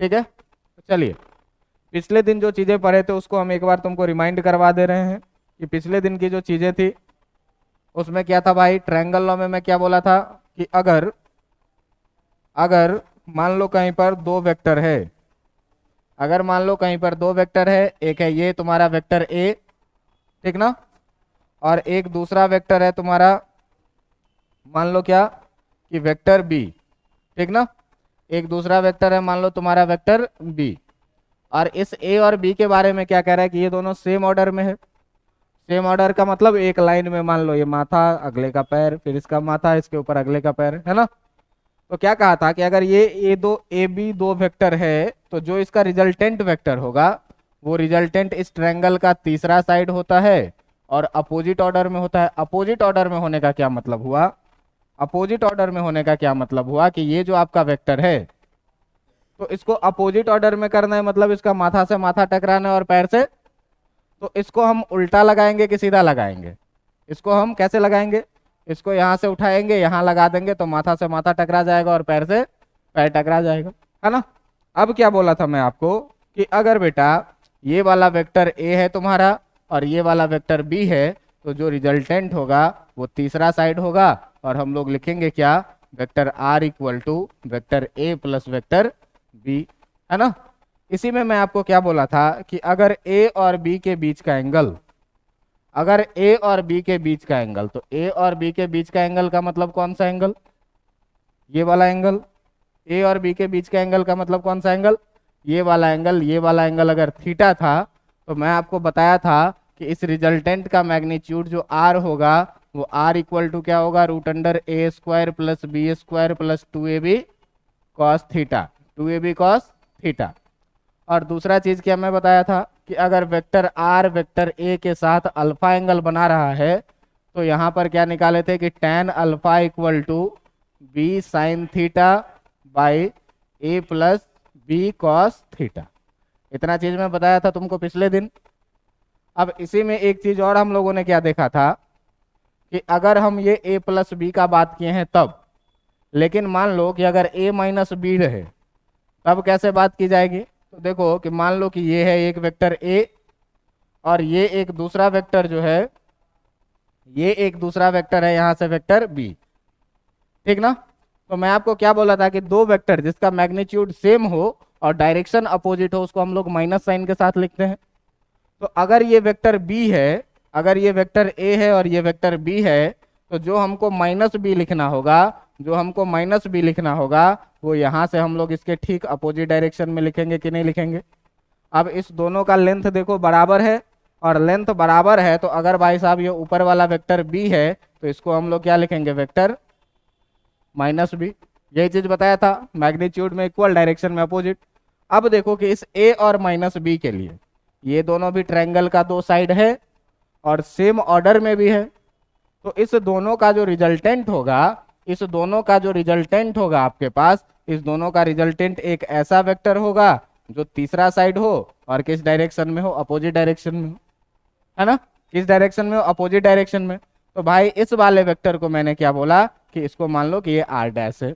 ठीक है, तो चलिए पिछले दिन जो चीजें पढ़े थे उसको हम एक बार तुमको रिमाइंड करवा दे रहे हैं कि पिछले दिन की जो चीजें थी उसमें क्या था भाई। ट्रायंगल लॉ में मैं क्या बोला था कि अगर अगर मान लो कहीं पर दो वेक्टर है, अगर मान लो कहीं पर दो वेक्टर है, एक है ये तुम्हारा वेक्टर ए, ठीक ना, और एक दूसरा वेक्टर है तुम्हारा, मान लो क्या कि वेक्टर बी, ठीक ना, एक दूसरा वेक्टर है मान लो तुम्हारा वेक्टर बी, और इस ए और बी के बारे में क्या कह रहा है कि ये दोनों सेम ऑर्डर में है। सेम ऑर्डर का मतलब एक लाइन में मान लो ये माथा अगले का पैर, फिर इसका माथा इसके ऊपर अगले का पैर, है ना। तो क्या कहा था कि अगर ये ए बी दो वेक्टर है तो जो इसका रिजल्टेंट वेक्टर होगा वो रिजल्टेंट इस ट्रायंगल का तीसरा साइड होता है और अपोजिट ऑर्डर में होता है। अपोजिट ऑर्डर में होने का क्या मतलब हुआ, अपोजिट ऑर्डर में होने का क्या मतलब हुआ कि ये जो आपका वेक्टर है तो इसको अपोजिट ऑर्डर में करना है, मतलब इसका माथा से माथा टकराना है और पैर से, तो इसको हम उल्टा लगाएंगे कि सीधा लगाएंगे, इसको हम कैसे लगाएंगे, इसको यहाँ से उठाएंगे यहाँ लगा देंगे तो माथा से माथा टकरा जाएगा और पैर से पैर टकरा जाएगा, है ना। अब क्या बोला था मैं आपको कि अगर बेटा ये वाला वेक्टर ए है तुम्हारा और ये वाला वेक्टर बी है तो जो रिजल्टेंट होगा वो तीसरा साइड होगा और हम लोग लिखेंगे क्या, vector R equal to vector A plus vector B, है ना। इसी में मैं आपको क्या बोला था कि अगर ए और बी के बीच का एंगल, अगर ए और बी के बीच का एंगल, तो ए और बी के बीच का एंगल का मतलब कौन सा एंगल, ये वाला एंगल। ए और बी के बीच का एंगल का मतलब कौन सा एंगल, ये वाला एंगल। ये वाला एंगल अगर थीटा था तो मैं आपको बताया था कि इस रिजल्टेंट का मैग्नीट्यूड जो आर होगा वो आर इक्वल टू क्या होगा, root under a square plus B square plus 2ab cos theta, 2ab cos theta. और दूसरा चीज क्या मैं बताया था कि अगर वेक्टर आर वेक्टर ए के साथ अल्फा एंगल बना रहा है तो यहाँ पर क्या निकाले थे कि tan alpha equal to B sine theta by A plus B cos theta. इतना चीज मैं बताया था तुमको पिछले दिन। अब इसी में एक चीज और हम लोगों ने क्या देखा था कि अगर हम ये ए प्लस बी का बात किए हैं तब, लेकिन मान लो कि अगर ए माइनस बी रहे तब कैसे बात की जाएगी। तो देखो कि मान लो कि ये है एक वेक्टर ए और ये एक दूसरा वेक्टर जो है, ये एक दूसरा वेक्टर है यहाँ से वेक्टर बी, ठीक ना। तो मैं आपको क्या बोला था कि दो वेक्टर जिसका मैग्नीट्यूड सेम हो और डायरेक्शन अपोजिट हो उसको हम लोग माइनस साइन के साथ लिखते हैं। तो अगर ये वेक्टर बी है, अगर ये वेक्टर ए है और ये वेक्टर बी है तो जो हमको माइनस बी लिखना होगा, जो हमको माइनस बी लिखना होगा वो यहाँ से हम लोग इसके ठीक अपोजिट डायरेक्शन में लिखेंगे कि नहीं लिखेंगे। अब इस दोनों का लेंथ देखो बराबर है और लेंथ बराबर है तो अगर भाई साहब ये ऊपर वाला वेक्टर बी है तो इसको हम लोग क्या लिखेंगे, वेक्टर माइनस बी। यही चीज बताया था, मैग्नीट्यूड में इक्वल डायरेक्शन में अपोजिट। अब देखो कि इस ए और माइनस बी के लिए ये दोनों भी ट्रायंगल का दो साइड है और सेम ऑर्डर में भी है, तो इस दोनों का जो रिजल्टेंट होगा, इस दोनों का जो रिजल्टेंट होगा आपके पास, इस दोनों का रिजल्टेंट एक ऐसा वेक्टर होगा जो तीसरा साइड हो और किस डायरेक्शन में हो, अपोजिट डायरेक्शन में हो, है ना। किस डायरेक्शन में हो, अपोजिट डायरेक्शन में। तो भाई इस वाले वेक्टर को मैंने क्या बोला कि इसको मान लो कि ये आर डैश है,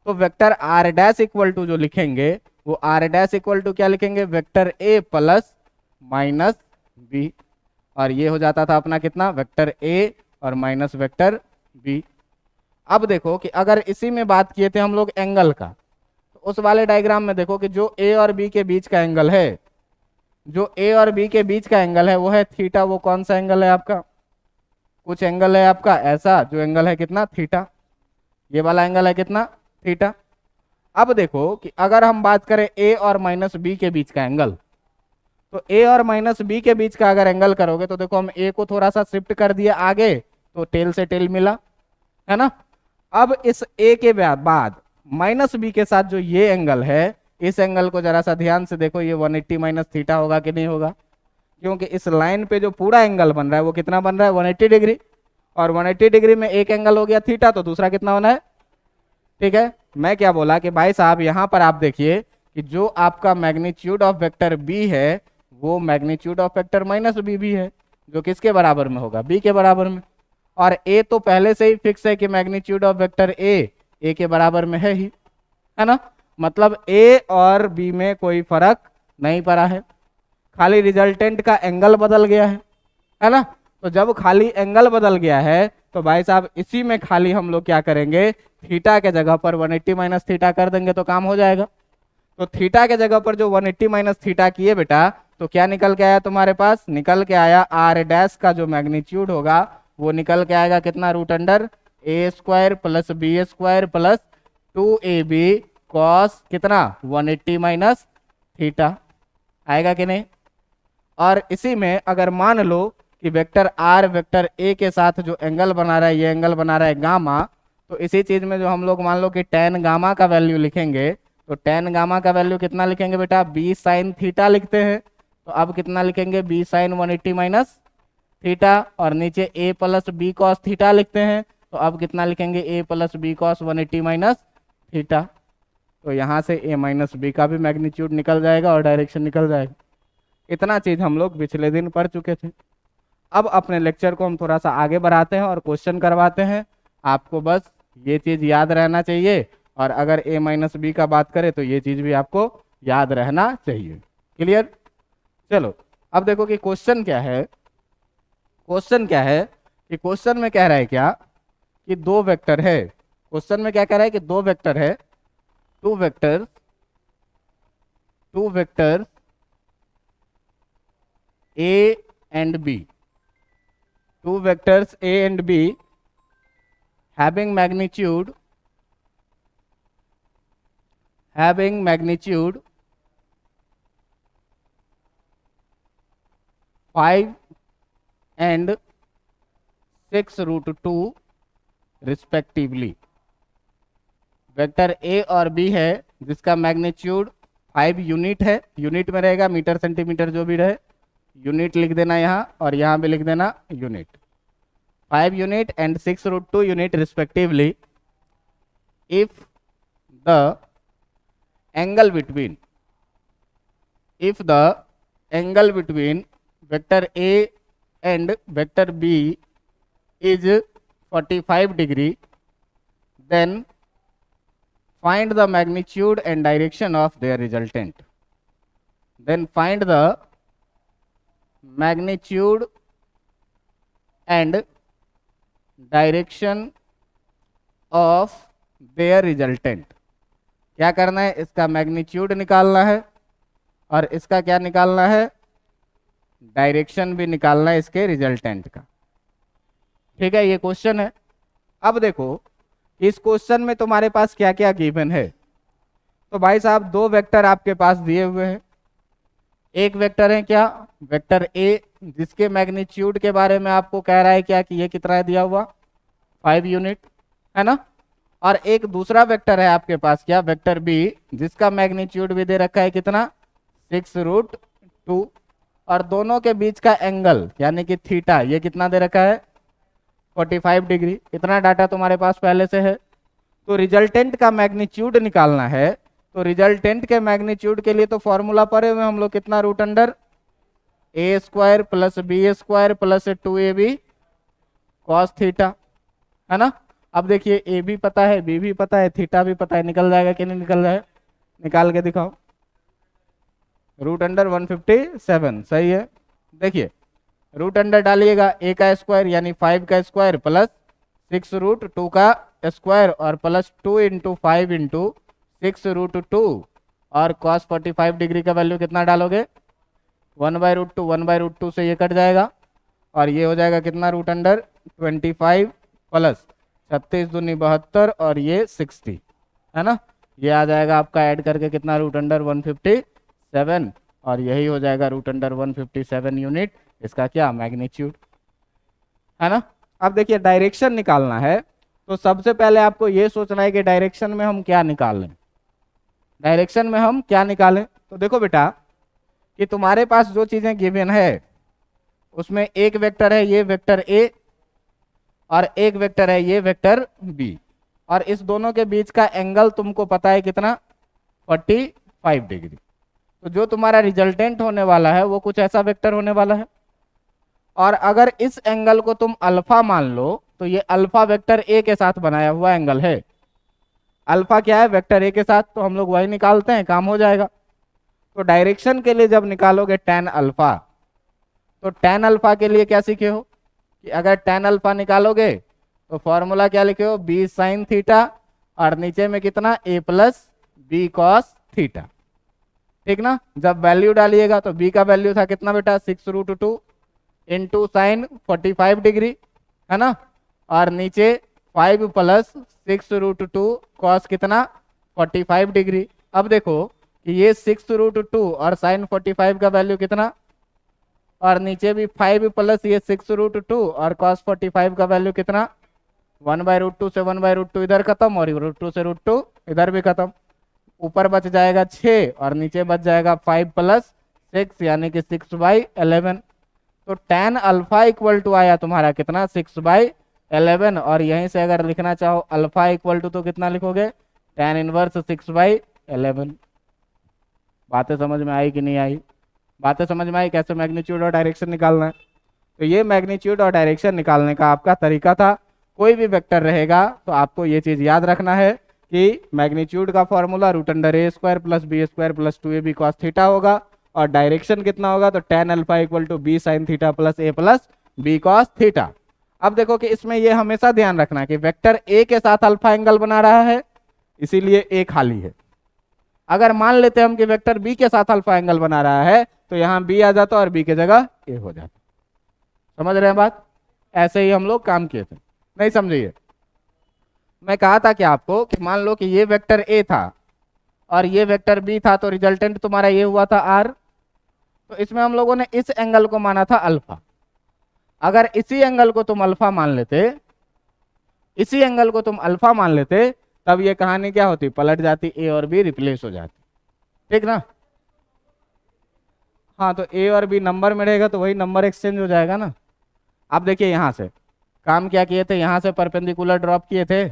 तो vector R dash equal to जो लिखेंगे वो आर डैश इक्वल टू क्या लिखेंगे, vector A plus minus B, और ये हो जाता था अपना कितना, वेक्टर ए और माइनस वेक्टर बी। अब देखो कि अगर इसी में बात किए थे हम लोग एंगल का, तो उस वाले डायग्राम में देखो कि जो ए और बी के बीच का एंगल है, जो ए और बी के बीच का एंगल है वो है थीटा। वो कौन सा एंगल है आपका, कुछ एंगल है आपका ऐसा जो एंगल है कितना, थीटा। ये वाला एंगल है कितना, थीटा। अब देखो कि अगर हम बात करें ए और माइनस बी के बीच का एंगल, तो ए और माइनस बी के बीच का अगर एंगल करोगे तो देखो हम ए को थोड़ा सा शिफ्ट कर दिया आगे तो टेल से टेल मिला, है ना। अब इस ए के बाद माइनस बी के साथ जो ये एंगल है, इस एंगल को जरा सा ध्यान से देखो, ये 180 माइनस थीटा होगा कि नहीं होगा, क्योंकि इस लाइन पे जो पूरा एंगल बन रहा है वो कितना बन रहा है, 180 डिग्री, और 180 डिग्री में एक एंगल हो गया थीटा तो दूसरा कितना होना है, ठीक है। मैं क्या बोला कि भाई साहब यहाँ पर आप देखिए कि जो आपका मैग्नीट्यूड ऑफ वेक्टर बी है वो magnitude of vector minus B भी है, जो किसके बराबर में होगा, बी के बराबर में। और ए तो पहले से ही फिक्स है कि मैग्नीट्यूड ऑफ वेक्टर ए के बराबर में है ही, है ना। मतलब ए और बी में कोई फर्क नहीं पड़ा है, खाली रिजल्टेंट का एंगल बदल गया है ना। तो जब खाली एंगल बदल गया है तो भाई साहब इसी में खाली हम लोग क्या करेंगे, थीटा के जगह पर 180 माइनस थीटा कर देंगे तो काम हो जाएगा। तो थीटा के जगह पर जो 180 माइनस थीटा किए बेटा, तो क्या निकल के आया तुम्हारे पास, निकल के आया आर डैश का जो मैग्नीट्यूड होगा वो निकल के आएगा कितना, root under a square plus B square plus 2ab cos कितना 180 माइनस थीटा, आएगा कि नहीं। और इसी में अगर मान लो कि वेक्टर आर वेक्टर ए के साथ जो एंगल बना रहा है, ये एंगल बना रहा है गामा, तो इसी चीज में जो हम लोग मान लो कि टेन गामा का वैल्यू लिखेंगे, तो टेन गामा का वैल्यू कितना लिखेंगे बेटा, बी साइन थीटा लिखते हैं। तो अब कितना लिखेंगे, बी साइन 180 माइनस थीटा, और नीचे a plus B cos theta लिखते हैं। तो अब कितना लिखेंगे, a plus B cos 180 minus theta. तो यहाँ से ए माइनस बी का भी मैग्नीट्यूड निकल जाएगा और डायरेक्शन निकल जाएगा। इतना चीज हम लोग पिछले दिन पढ़ चुके थे। अब अपने लेक्चर को हम थोड़ा सा आगे बढ़ाते हैं और क्वेश्चन करवाते हैं। आपको बस ये चीज याद रहना चाहिए, और अगर a माइनस बी का बात करें तो ये चीज भी आपको याद रहना चाहिए। क्लियर। चलो अब देखो कि क्वेश्चन क्या है। क्वेश्चन क्या है कि क्वेश्चन में कह रहा है क्या कि दो वेक्टर है। क्वेश्चन में क्या कह रहा है कि दो वेक्टर है, two vector a and b, two vectors a and b having magnitude 5 and 6 root 2 respectively. Vector a और b है जिसका मैग्नीट्यूड 5 यूनिट है, यूनिट में रहेगा, मीटर सेंटीमीटर जो भी रहे, यूनिट लिख देना यहाँ और यहाँ भी लिख देना unit, 5 unit and 6 root 2 unit respectively. If the angle between vector a and vector b is 45 degree, then find the magnitude and direction of their resultant. Then find the magnitude and direction of their resultant. क्या करना है, इसका magnitude निकालना है और इसका क्या निकालना है, डायरेक्शन भी निकालना है इसके रिजल्टेंट का। ठीक है, ये क्वेश्चन है। अब देखो इस क्वेश्चन में तुम्हारे पास क्या क्या गिवन है। तो भाई साहब दो वेक्टर आपके पास दिए हुए हैं। एक वेक्टर है क्या, वेक्टर ए, जिसके मैग्नीट्यूड के बारे में आपको कह रहा है क्या कि ये कितना दिया हुआ 5 यूनिट है ना। और एक दूसरा वेक्टर है आपके पास क्या, वेक्टर बी, जिसका मैग्नीट्यूड भी दे रखा है कितना 6 रूट 2, और दोनों के बीच का एंगल यानी कि थीटा ये कितना दे रखा है 45 डिग्री। इतना डाटा तुम्हारे पास पहले से है। तो रिजल्टेंट का मैग्नीट्यूड निकालना है, तो रिजल्टेंट के मैग्नीट्यूड के लिए तो फॉर्मूला पढ़े हुए हम लोग, कितना root under a square plus B square plus 2ab cos theta है ना। अब देखिए ए भी पता है, बी भी पता है, थीटा भी पता है, निकल जाएगा कि नहीं निकल जाए, निकाल के दिखाओ। रूट अंडर 157 सही है। देखिए रूट अंडर डालिएगा, ए का स्क्वायर यानी 5 का स्क्वायर प्लस 6 रूट 2 का स्क्वायर और प्लस 2 इंटू 5 इंटू 6 रूट 2, और कॉस 45 डिग्री का वैल्यू कितना डालोगे 1/√2, 1/√2 से ये कट जाएगा और ये हो जाएगा कितना रूट अंडर 25 प्लस 36 दूनी 72 और ये 60 है ना। ये आ जाएगा आपका ऐड करके कितना रूट अंडर 157, और यही हो जाएगा रूट अंडर 157 यूनिट इसका क्या मैग्नीट्यूड है ना। अब देखिए डायरेक्शन निकालना है, तो सबसे पहले आपको ये सोचना है कि डायरेक्शन में हम क्या निकालें। डायरेक्शन में हम क्या निकालें, तो देखो बेटा कि तुम्हारे पास जो चीजें गिवन है उसमें एक वेक्टर है ये वेक्टर ए, और एक वेक्टर है ये वेक्टर बी, और इस दोनों के बीच का एंगल तुमको पता है कितना 45 डिग्री। तो जो तुम्हारा रिजल्टेंट होने वाला है वो कुछ ऐसा वेक्टर होने वाला है। और अगर इस एंगल को तुम अल्फा मान लो तो ये अल्फा वेक्टर ए के साथ बनाया हुआ एंगल है। अल्फा क्या है, वेक्टर ए के साथ, तो हम लोग वही निकालते हैं, काम हो जाएगा। तो डायरेक्शन के लिए जब निकालोगे tan अल्फा, तो tan अल्फा के लिए क्या सीखे हो कि अगर tan अल्फा निकालोगे तो फॉर्मूला क्या लिखे हो, बी साइन थीटा, और नीचे में कितना, a plus B cos theta, ठीक ना। जब वैल्यू डालिएगा तो b का वैल्यू था कितना बेटा, 6√2 इंटू साइन 45 डिग्री, है ना, और नीचे 5 प्लस 6√2 कॉस कितना, 45 डिग्री। अब देखो कि ये 6√2 और साइन 45 का वैल्यू कितना, और नीचे भी 5 प्लस ये 6√2 और कॉस 45 का वैल्यू कितना, 1/√2 से 1/√2 इधर खत्म, और √2 से √2 इधर भी खत्म। ऊपर बच जाएगा 6 और नीचे बच जाएगा 5 प्लस 6 यानी कि 6/11। तो tan अल्फा इक्वल टू आया तुम्हारा कितना, 6/11। और यहीं से अगर लिखना चाहो अल्फा इक्वल टू तो कितना लिखोगे, tan इनवर्स 6/11। बातें समझ में आई कि नहीं आई? बातें समझ में आई कैसे मैग्नीट्यूड और डायरेक्शन निकालना है? तो ये मैग्नीट्यूड और डायरेक्शन निकालने का आपका तरीका था। कोई भी वेक्टर रहेगा तो आपको ये चीज याद रखना है कि मैग्नीट्यूड का formula √a² plus b² plus 2ab cos theta होगा, और डायरेक्शन कितना होगा, तो tan alpha equal to b sine theta plus a plus b cos theta. अब देखो कि इसमें ये हमेशा ध्यान रखना कि वेक्टर a के साथ अल्फा एंगल बना रहा है, इसीलिए a खाली है। अगर मान लेते हम कि वेक्टर b के साथ अल्फा एंगल बना रहा है तो यहाँ b आ जाता और b की जगह a हो जाता। समझ रहे हैं बात? ऐसे ही हम लोग काम किए थे, नहीं समझिए। मैं कहा था कि आपको कि मान लो कि ये वेक्टर a था और ये वेक्टर b था, तो रिजल्टेंट तुम्हारा ये हुआ था r। तो इसमें हम लोगों ने इस एंगल को माना था अल्फा। अगर इसी एंगल को तुम अल्फा मान लेते, इसी एंगल को तुम अल्फा मान लेते, तब ये कहानी क्या होती, पलट जाती, a और b रिप्लेस हो जाती, ठीक ना। हाँ, तो a और b नंबर में रहेगा तो वही नंबर एक्सचेंज हो जाएगा ना। अब देखिए यहाँ से काम क्या किए थे, यहाँ से परपेंडिकुलर ड्रॉप किए थे।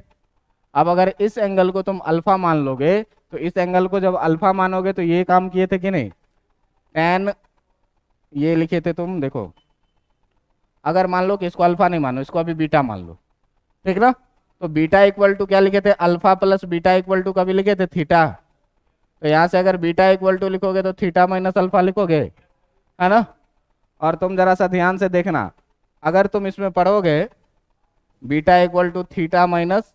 अब अगर इस एंगल को तुम अल्फा मान लोगे, तो इस एंगल को जब अल्फा मानोगे तो ये काम किए थे कि नहीं, tan ये लिखे थे तुम, देखो अगर मान लो कि इसको अल्फा नहीं मानो, इसको अभी बीटा मान लो, ठीक ना। तो बीटा इक्वल टू क्या लिखे थे, alpha plus beta equal to कभी लिखे थे, थीटा। तो यहाँ से अगर बीटा इक्वल टू लिखोगे तो थीटा माइनस अल्फा लिखोगे, है ना। और तुम जरा सा ध्यान से देखना, अगर तुम इसमें पढ़ोगे beta equal to theta minus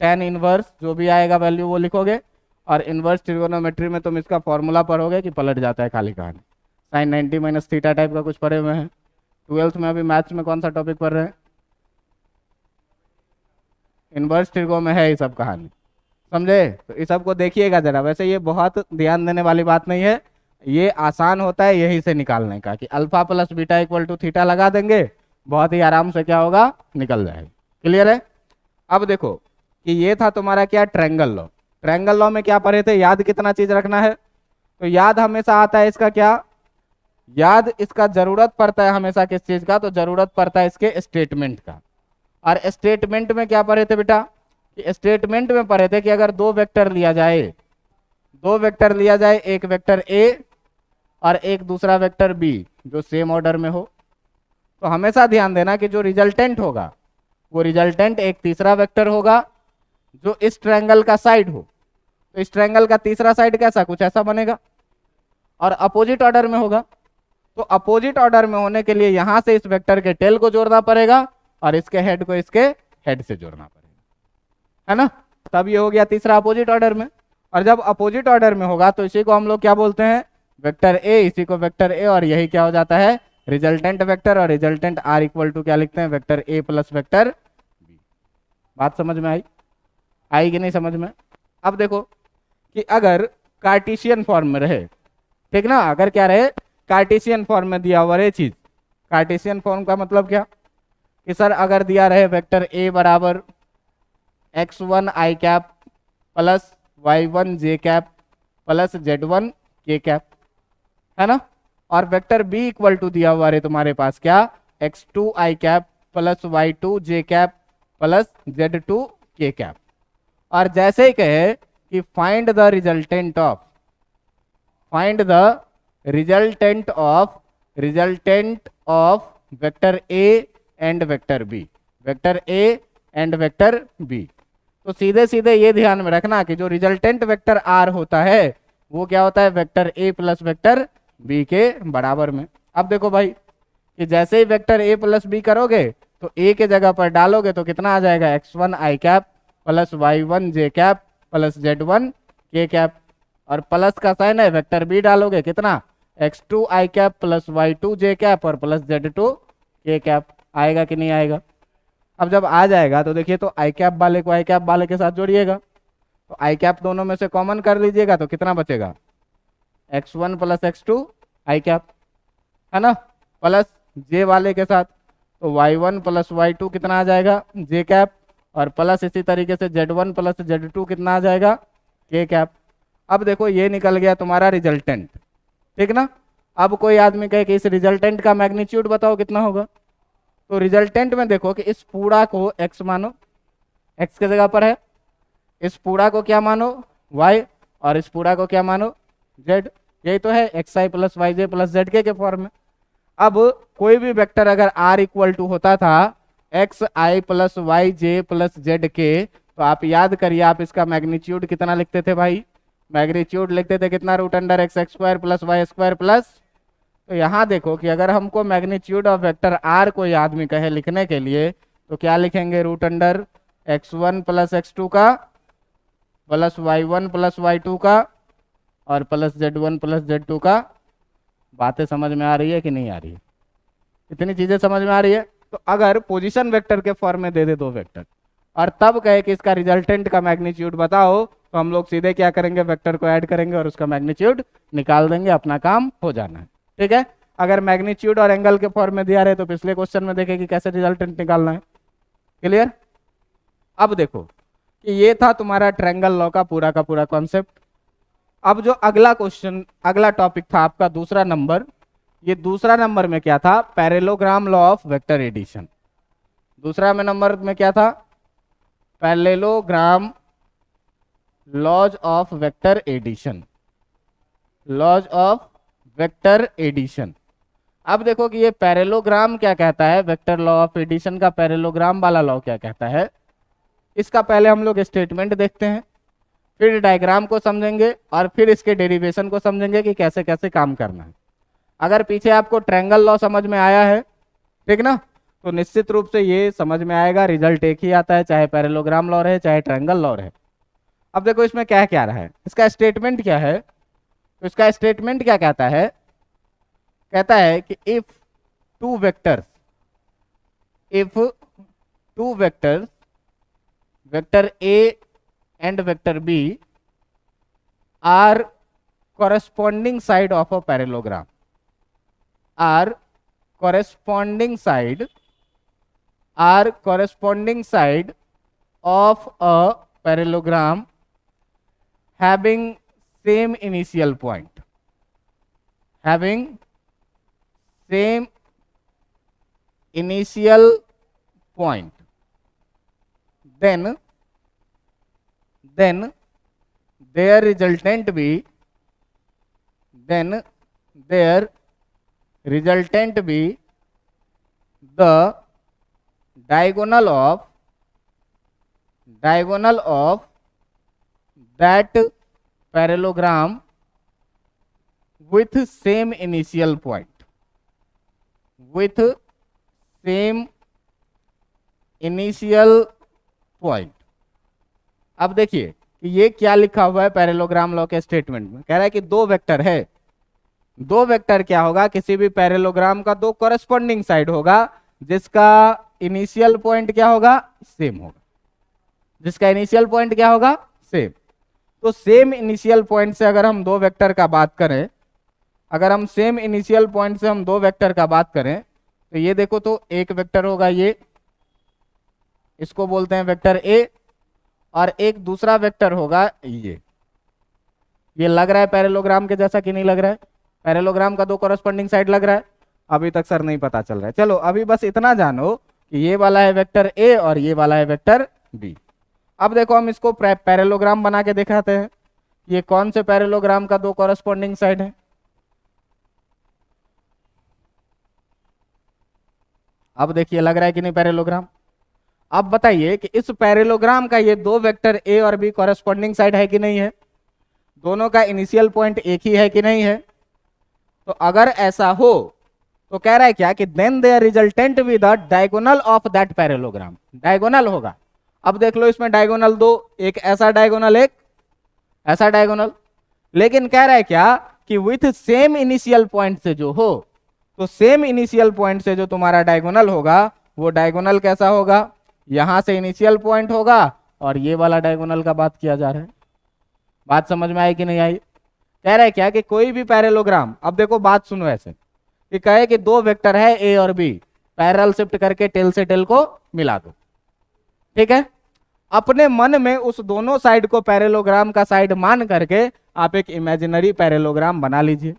tan inverse, जो भी आएगा वैल्यू वो लिखोगे, और इनवर्स ट्रिगोनोमेट्री में तुम इसका फॉर्मूला पढ़ोगे कि पलट जाता है खाली कहानी। साइन 90 माइनस थीटा टाइप का कुछ पढ़े हुए हैं 12th में। अभी मैथ्स में कौन सा टॉपिक पढ़ रहे हैं, इनवर्स ट्रिगो में है ये सब कहानी, समझे। तो इस सब को देखिएगा जरा। वैसे ये बहुत ध्यान देने वाली बात नहीं है, ये आसान होता है यही से निकालने का, कि alpha plus beta equal to theta लगा देंगे, बहुत ही आराम से क्या होगा, निकल जाएगा। क्लियर है? अब देखो कि ये था तुम्हारा क्या, ट्रायंगल लॉ। ट्रायंगल लॉ में क्या पढ़े थे, याद कितना चीज रखना है, तो याद हमेशा आता है इसका क्या, याद इसका जरूरत पड़ता है हमेशा किस चीज का, तो जरूरत पड़ता है इसके स्टेटमेंट का। और स्टेटमेंट में क्या पढ़े थे बेटा, कि स्टेटमेंट में पढ़े थे कि अगर दो वेक्टर लिया जाए, दो वेक्टर लिया जाए, एक वेक्टर a और एक दूसरा वेक्टर b जो सेम ऑर्डर में हो, तो हमेशा ध्यान देना कि जो रिजल्टेंट होगा वो रिजल्टेंट एक तीसरा वेक्टर होगा जो इस ट्रायंगल का साइड हो। तो इस ट्रायंगल का तीसरा साइड कैसा, कुछ ऐसा बनेगा, और अपोजिट ऑर्डर में होगा। तो अपोजिट ऑर्डर में होने के लिए यहां से इस वेक्टर के टेल को जोड़ना पड़ेगा और इसके हेड को इसके हेड से जोड़ना पड़ेगा, है ना। तब ये हो गया तीसरा अपोजिट ऑर्डर में। और जब अपोजिट ऑर्डर में होगा तो इसी को हम लोग क्या बोलते हैं, वेक्टर ए, इसी को वेक्टर ए, और यही क्या हो जाता है, रिजल्टेंट वेक्टर। और रिजल्टेंट आर इक्वल टू क्या लिखते हैं, vector A plus vector B. बात समझ में आई? आई कि नहीं समझ में? अब देखो कि अगर कार्टेशियन फॉर्म में रहे, ठीक ना, अगर क्या रहे, कार्टेशियन फॉर्म में दिया हुआ रहे चीज। कार्टेशियन फॉर्म का मतलब क्या, कि सर अगर दिया रहे वेक्टर ए बराबर x1 i cap plus y1 j cap plus z1 k cap, है ना। और वेक्टर b इक्वल टू दिया हुआ रहे तुम्हारे पास क्या, x2 i cap plus y2 j cap plus z2 k cap. और जैसे ही कहे कि find the resultant of, find the resultant of vector A and vector B, vector A and vector B. तो सीधे सीधे ये ध्यान में रखना कि जो रिजल्टेंट वेक्टर आर होता है वो क्या होता है, vector A plus vector B के बराबर में। अब देखो भाई कि जैसे ही वेक्टर ए प्लस बी करोगे तो ए के जगह पर डालोगे तो कितना आ जाएगा, x1 आई कैप प्लस y1 जे कैप प्लस z1 के कैप, और प्लस का साइन है, वेक्टर बी डालोगे कितना, x2 आई कैप प्लस y2 जे कैप और प्लस z2 के कैप। आएगा कि नहीं आएगा? अब जब आ जाएगा तो देखिए, तो आई कैप वाले को आई कैप वाले के साथ जोड़िएगा, तो आई कैप दोनों में से कॉमन कर लीजिएगा तो कितना बचेगा, x1 प्लस x2 आई कैप, है ना, प्लस जे वाले के साथ तो y1 प्लस y2 कितना आ जाएगा, जे कैप, और प्लस इसी तरीके से z1 प्लस z2 कितना आ जाएगा, के कैप। अब देखो ये निकल गया तुम्हारा रिजल्टेंट, ठीक ना। अब कोई आदमी कहे कि इस रिजल्टेंट का मैग्नीट्यूड बताओ कितना होगा, तो रिजल्टेंट में देखो कि इस पूरा को x मानो, x के जगह पर है, इस पूरा को क्या मानो y, और इस पूरा को क्या मानो z, यही तो है xi प्लस वाई जे प्लस जेड के फॉर्म में। अब कोई भी वेक्टर अगर r इक्वल टू होता था एक्स आई प्लस वाई जे प्लस जेड के, तो आप याद करिए आप इसका मैग्नीट्यूड कितना लिखते थे भाई, मैग्नीट्यूड लिखते थे कितना, root under X square plus Y square plus. तो यहाँ देखो कि अगर हमको मैग्नीट्यूड ऑफ वेक्टर आर कोई आदमी कहे लिखने के लिए तो क्या लिखेंगे, root under x1 plus x2 का प्लस y1 प्लस y2 का और प्लस z1 प्लस z2 का। बातें समझ में आ रही है कि नहीं आ रही है? इतनी चीजें समझ में आ रही है? तो अगर पोजीशन वेक्टर के फॉर्म में दे दे दो वेक्टर और तब कहे कि इसका रिजल्टेंट का मैग्नीट्यूड बताओ, तो हम लोग सीधे क्या करेंगे, वेक्टर को ऐड करेंगे और उसका मैग्नीट्यूड निकाल देंगे, अपना काम हो जाना है, ठीक है। अगर मैग्नीट्यूड और एंगल के फॉर्म में दिया रहे तो पिछले क्वेश्चन में देखे कि कैसे रिजल्टेंट निकालना है, क्लियर। अब देखो कि ये था तुम्हारा ट्रायंगल लॉ का पूरा कॉन्सेप्ट। अब जो अगला क्वेश्चन, अगला टॉपिक था आपका दूसरा नंबर, ये दूसरा नंबर में क्या था, parallelogram law of vector addition. दूसरा में नंबर में क्या था, parallelogram laws of vector addition, laws of vector addition. अब देखो कि ये पैरेलोग्राम क्या कहता है, वेक्टर लॉ ऑफ एडिशन का पैरेलोग्राम वाला लॉ क्या कहता है, इसका पहले हम लोग स्टेटमेंट देखते हैं, फिर डायग्राम को समझेंगे और फिर इसके डेरिवेशन को समझेंगे कि कैसे कैसे काम करना है। अगर पीछे आपको ट्रायंगल लॉ समझ में आया है, ठीक ना, तो निश्चित रूप से ये समझ में आएगा, रिजल्ट एक ही आता है, चाहे पैरेलोग्राम लॉ रहे चाहे ट्रायंगल लॉ रहे। अब देखो इसमें क्या क्या रहा है, इसका स्टेटमेंट क्या है, तो इसका स्टेटमेंट क्या कहता है, कहता है कि if two vectors vector A and vector B are corresponding side of a parallelogram, are corresponding side of a parallelogram having same initial point, then their resultant be the diagonal of that parallelogram with same initial point, अब देखिए कि ये क्या लिखा हुआ है parallelogram law के statement में, कह रहा है कि दो वेक्टर है, दो वेक्टर क्या होगा, किसी भी पैरेलोग्राम का दो कॉरेस्पॉन्डिंग साइड होगा जिसका इनिशियल पॉइंट क्या होगा, सेम होगा, जिसका इनिशियल पॉइंट क्या होगा, सेम। तो सेम इनिशियल पॉइंट से अगर हम दो वेक्टर का बात करें, अगर हम सेम इनिशियल पॉइंट से हम दो वेक्टर का बात करें तो ये देखो, तो एक वेक्टर होगा ये, इसको बोलते हैं वेक्टर ए, और एक दूसरा वेक्टर होगा ये लग रहा है पैरेलोग्राम के जैसा कि नहीं लग रहा है, पैरेलोग्राम का दो कॉरेस्पॉन्डिंग साइड लग रहा है, अभी तक सर नहीं पता चल रहा है। चलो अभी बस इतना जानो कि ये वाला है वेक्टर ए और ये वाला है वेक्टर बी। अब देखो हम इसको पैरेलोग्राम बना के दिखाते हैं, ये कौन से पैरेलोग्राम का दो कॉरेस्पॉन्डिंग साइड है। अब देखिए लग रहा है कि नहीं पैरेलोग्राम। अब बताइए कि इस पैरेललोग्राम का ये दो वेक्टर ए और बी कॉरेस्पॉन्डिंग साइड है कि नहीं है, दोनों का इनिशियल पॉइंट एक ही है कि नहीं है। तो अगर ऐसा हो तो कह रहा है क्या कि then their resultant with the diagonal of that parallelogram, diagonal होगा। अब देख लो इसमें डायगोनल दो, एक ऐसा डायगोनल एक ऐसा डायगोनल, लेकिन कह रहा है क्या कि विथ सेम इनिशियल पॉइंट से जो हो, तो सेम इनिशियल पॉइंट से जो तुम्हारा डायगोनल होगा वो डायगोनल कैसा होगा, यहां से इनिशियल पॉइंट होगा और ये वाला डायगोनल का बात किया जा रहा है। बात समझ में आई कि नहीं आई। कह रहा है क्या कि कोई भी पैरेललोग्राम, अब देखो बात सुनो ऐसे कि कहे कि दो वेक्टर है ए और बी, पैरेलल शिफ्ट करके टेल से टेल को मिला दो, ठीक है। अपने मन में उस दोनों साइड को पैरेललोग्राम का साइड मान करके आप एक इमेजिनरी पैरेललोग्राम बना लीजिए,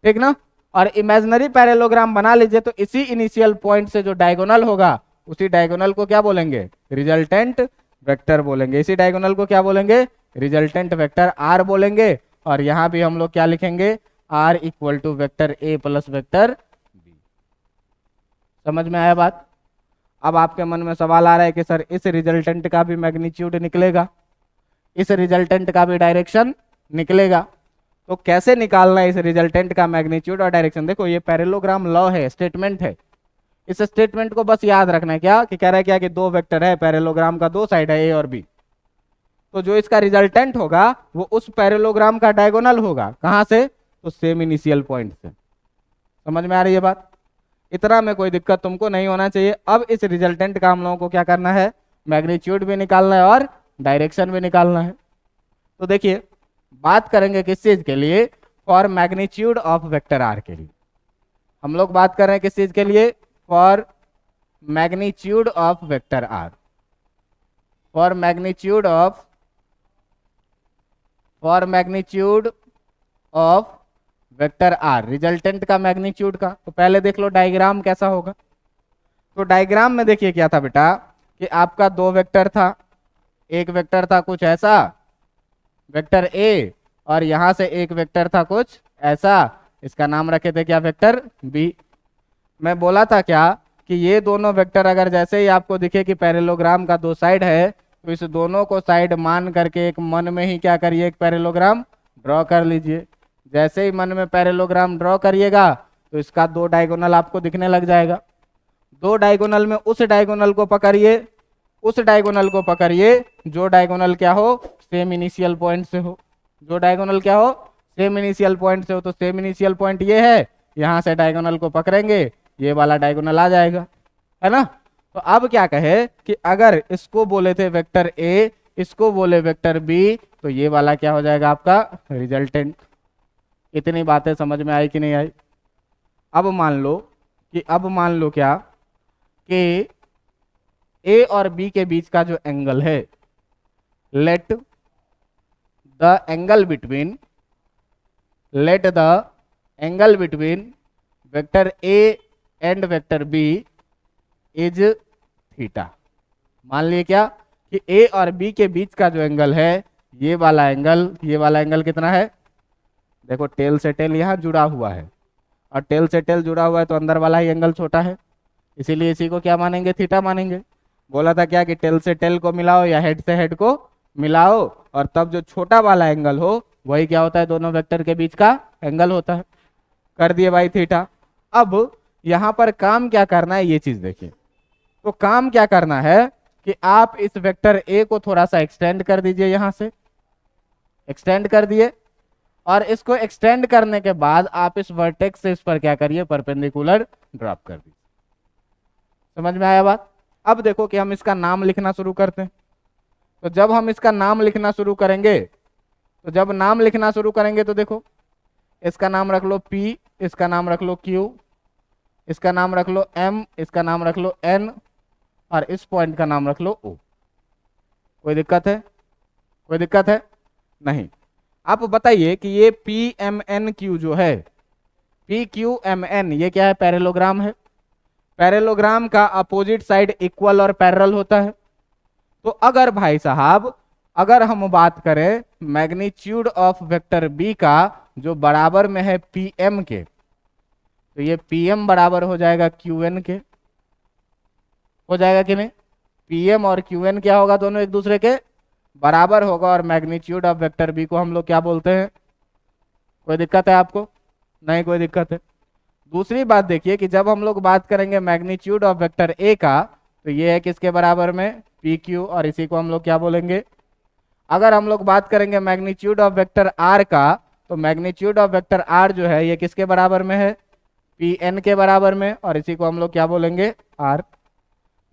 ठीक ना। और इमेजिनरी पैरेललोग्राम बना लीजिए तो इसी इनिशियल पॉइंट से जो डायगोनल होगा उसी डायगोनल को क्या बोलेंगे, रिजल्टेंट वेक्टर बोलेंगे। इसी डायगोनल को क्या बोलेंगे, रिजल्टेंट वेक्टर आर बोलेंगे। और यहां भी हम लोग क्या लिखेंगे, R equal to vector A plus vector B. समझ में आया बात। अब आपके मन में सवाल आ रहा है कि सर इस रिजल्टेंट का भी मैग्नीट्यूड निकलेगा, इस रिजल्टेंट का भी डायरेक्शन निकलेगा, तो कैसे निकालना है इस रिजल्टेंट का मैग्नीट्यूड और डायरेक्शन। देखो ये पैरेललोग्राम लॉ है, स्टेटमेंट है, इस स्टेटमेंट को बस याद रखना है। क्या कि कह रहा है क्या कि दो वेक्टर है, पैरेललोग्राम का दो साइड है ए और बी, तो जो इसका रिजल्टेंट होगा वो उस पैरेललोग्राम का डायगोनल होगा, कहां से, तो सेम इनिशियल पॉइंट से। समझ में आ रही है बात। इतना में कोई दिक्कत तुमको नहीं होना चाहिए। अब इस रिजल्टेंट का हम लोगों को क्या करना है, मैग्नीट्यूड भी निकालना है और डायरेक्शन भी निकालना है। तो देखिए बात करेंगे किस चीज के लिए, for magnitude of vector R के लिए। हम लोग बात कर रहे हैं किस चीज के लिए, for magnitude of vector R, for magnitude of vector R, resultant का मैग्नीट्यूड का। तो पहले देख लो डायग्राम कैसा होगा। तो डायग्राम में देखिए क्या था बेटा कि आपका दो वेक्टर था, एक वेक्टर था कुछ ऐसा वेक्टर ए, और यहां से एक वेक्टर था कुछ ऐसा, इसका नाम रखे थे क्या, वेक्टर बी। मैं बोला था क्या कि ये दोनों वेक्टर अगर जैसे ही आपको दिखे कि पैरेललोग्राम का दो साइड है तो इस दोनों को साइड मान करके एक मन में ही क्या करिए, एक पैरेललोग्राम ड्रॉ कर लीजिए। जैसे ही मन में पैरेललोग्राम ड्रॉ करिएगा तो इसका दो डायगोनल आपको दिखने लग जाएगा। दो डायगोनल में उस डायगोनल को पकड़िए, उस डायगोनल को पकड़िए जो डायगोनल क्या हो, सेम इनिशियल पॉइंट से हो, जो डायगोनल क्या हो, सेम इनिशियल पॉइंट से हो। तो सेम इनिशियल पॉइंट ये है, यहां से डायगोनल को पकड़ेंगे ये वाला डायगोनल आ जाएगा, है ना। तो अब क्या कहे कि अगर इसको बोले थे वेक्टर ए, इसको बोले वेक्टर बी, तो ये वाला क्या हो जाएगा आपका रिजल्टेंट। इतनी बातें समझ में आई कि नहीं आई। अब मान लो क्या कि ए और बी के बीच का जो एंगल है, let the angle between vector A and vector B is theta. मान लिए क्या कि ए और बी के बीच का जो एंगल है, ये वाला एंगल कितना है, देखो टेल से टेल यहाँ जुड़ा हुआ है, और टेल से टेल जुड़ा हुआ है तो अंदर वाला ही एंगल छोटा है, इसीलिए इसी को क्या मानेंगे, थीटा मानेंगे। बोला था क्या कि टेल से टेल को मिलाओ या हेड से हेड को मिलाओ, और तब जो छोटा वाला एंगल हो वही क्या होता है, दोनों वेक्टर के बीच का एंगल होता है। कर दिए भाई थीटा। अब यहां पर काम क्या करना है, ये चीज देखिए। तो काम क्या करना है कि आप इस वेक्टर ए को थोड़ा सा एक्सटेंड कर दीजिए, यहां से एक्सटेंड कर दिए, और इसको एक्सटेंड करने के बाद आप इस वर्टेक्स से इस पर क्या करिए, परपेंडिकुलर ड्रॉप कर दीजिए। समझ में आया बात। अब देखो कि हम इसका नाम लिखना शुरू करते हैं। तो जब हम इसका नाम लिखना शुरू करेंगे तो देखो इसका नाम रख लो P, इसका नाम रख लो Q, इसका नाम रख लो M, इसका नाम रख लो N, और इस पॉइंट का नाम रख लो O। कोई दिक्कत है? नहीं। आप बताइए कि ये PMNQ जो है, PQMN, ये क्या है, पैरेललोग्राम है। पैरेललोग्राम का अपोजिट साइड इक्वल और पैरेलल होता है। तो अगर भाई साहब हम बात करें मैग्नीट्यूड ऑफ वेक्टर बी का जो बराबर में है पीएम के, तो ये पीएम बराबर हो जाएगा क्यूएन के, हो जाएगा कि नहीं। पीएम और क्यूएन क्या होगा, दोनों एक दूसरे के बराबर होगा, और मैग्नीट्यूड ऑफ वेक्टर बी को हम लोग क्या बोलते हैं। कोई दिक्कत है आपको? नहीं कोई दिक्कत है। दूसरी बात देखिए कि जब हम लोग बात करेंगे मैग्नीट्यूड ऑफ वेक्टर ए का, तो ये है किसके बराबर में, पी क्यू, और इसी को हम लोग क्या बोलेंगे। अगर हम लोग बात करेंगे मैग्नीट्यूड ऑफ वेक्टर आर का, तो मैग्नीट्यूड ऑफ वेक्टर आर जो है ये किसके बराबर में है, पी एन के बराबर में, और इसी को हम लोग क्या बोलेंगे, आर।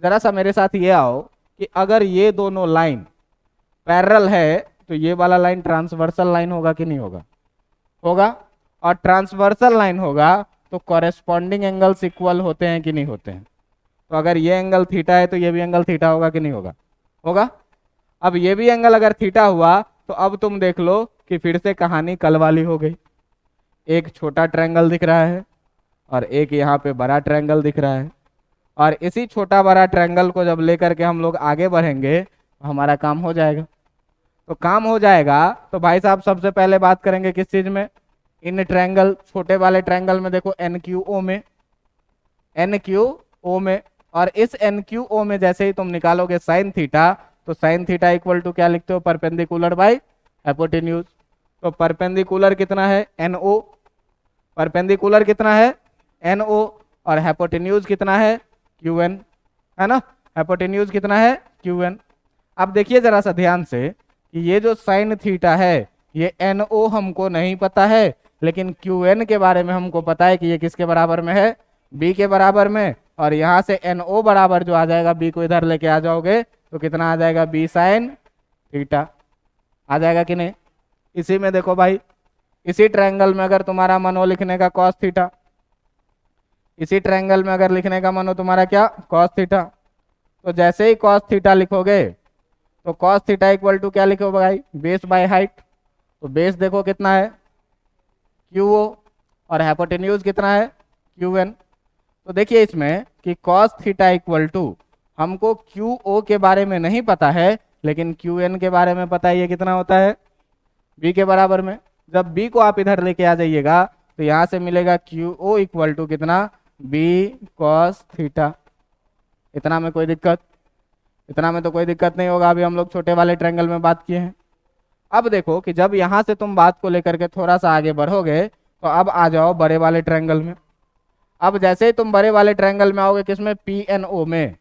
जरा सा मेरे साथ ये आओ कि अगर ये दोनों लाइन पैरेलल है, तो ये वाला लाइन ट्रांसवर्सल लाइन होगा कि नहीं होगा, होगा। और ट्रांसवर्सल लाइन होगा तो कॉरेस्पॉन्डिंग एंगल्स इक्वल होते हैं कि नहीं होते हैं। तो अगर ये एंगल थीटा है तो ये भी एंगल थीटा होगा कि नहीं होगा, होगा। अब ये भी एंगल अगर थीटा हुआ, तो अब तुम देख लो कि फिर से कहानी कल वाली हो गई। एक छोटा ट्रायंगल दिख रहा है और एक यहाँ पे बड़ा ट्रायंगल दिख रहा है, और इसी छोटा बड़ा ट्रायंगल को जब लेकर के हम लोग आगे बढ़ेंगे तो हमारा काम हो जाएगा। तो काम हो जाएगा तो भाई साहब सबसे पहले बात करेंगे किस चीज में, इन ट्रायंगल, छोटे वाले ट्रायंगल में देखो एन क्यू ओ में, एन क्यू ओ में। और इस एन क्यू ओ में जैसे ही तुम निकालोगे साइन थीटा, तो साइन थीटा इक्वल टू क्या लिखते हो, परपेंडिकुलर बाय हाइपोटेन्यूज। तो परपेंडिकुलर कितना है, एन ओ, परपेंडिकुलर कितना है, एन ओ, और हाइपोटेन्यूज कितना है, क्यू एन, है ना। हाइपोटेन्यूज कितना है, क्यू एन। अब देखिए जरा सा ध्यान से कि ये जो साइन थीटा है, ये एन ओ हमको नहीं पता है, लेकिन क्यू एन के बारे में हमको पता है कि ये किसके बराबर में है, बी के बराबर में। और यहाँ से एन ओ बराबर जो आ जाएगा, बी को इधर लेके आ जाओगे तो कितना आ जाएगा, बी साइन थीटा आ जाएगा कि नहीं। इसी में देखो भाई, इसी ट्रायंगल में अगर तुम्हारा मन हो लिखने का कॉस थीटा, इसी ट्रायंगल में अगर लिखने का मन हो तुम्हारा क्या, कॉस थीटा, तो जैसे ही कॉस थीटा लिखोगे तो कॉस थीटा इक्वल टू क्या लिखोगे भाई, बेस बाय हाइट। तो बेस देखो कितना है, क्यू ओ, और हाइपोटेन्यूज कितना है, क्यू एन। तो देखिए इसमें कि कॉस थीटा इक्वल टू, हमको क्यू ओ के बारे में नहीं पता है, लेकिन क्यू एन के बारे में पता है, ये कितना होता है, बी के बराबर में। जब बी को आप इधर लेके आ जाइएगा तो यहाँ से मिलेगा क्यू ओ इक्वल टू कितना, बी कॉस थीटा। इतना में कोई दिक्कत, इतना में तो कोई दिक्कत नहीं होगा। अभी हम लोग छोटे वाले ट्रायंगल में बात किए हैं। अब देखो कि जब यहाँ से तुम बात को लेकर के थोड़ा सा आगे बढ़ोगे, तो अब आ जाओ बड़े वाले ट्रायंगल में। अब जैसे ही तुम बड़े वाले ट्रायंगल में आओगे, किसमें, पी एन ओ में,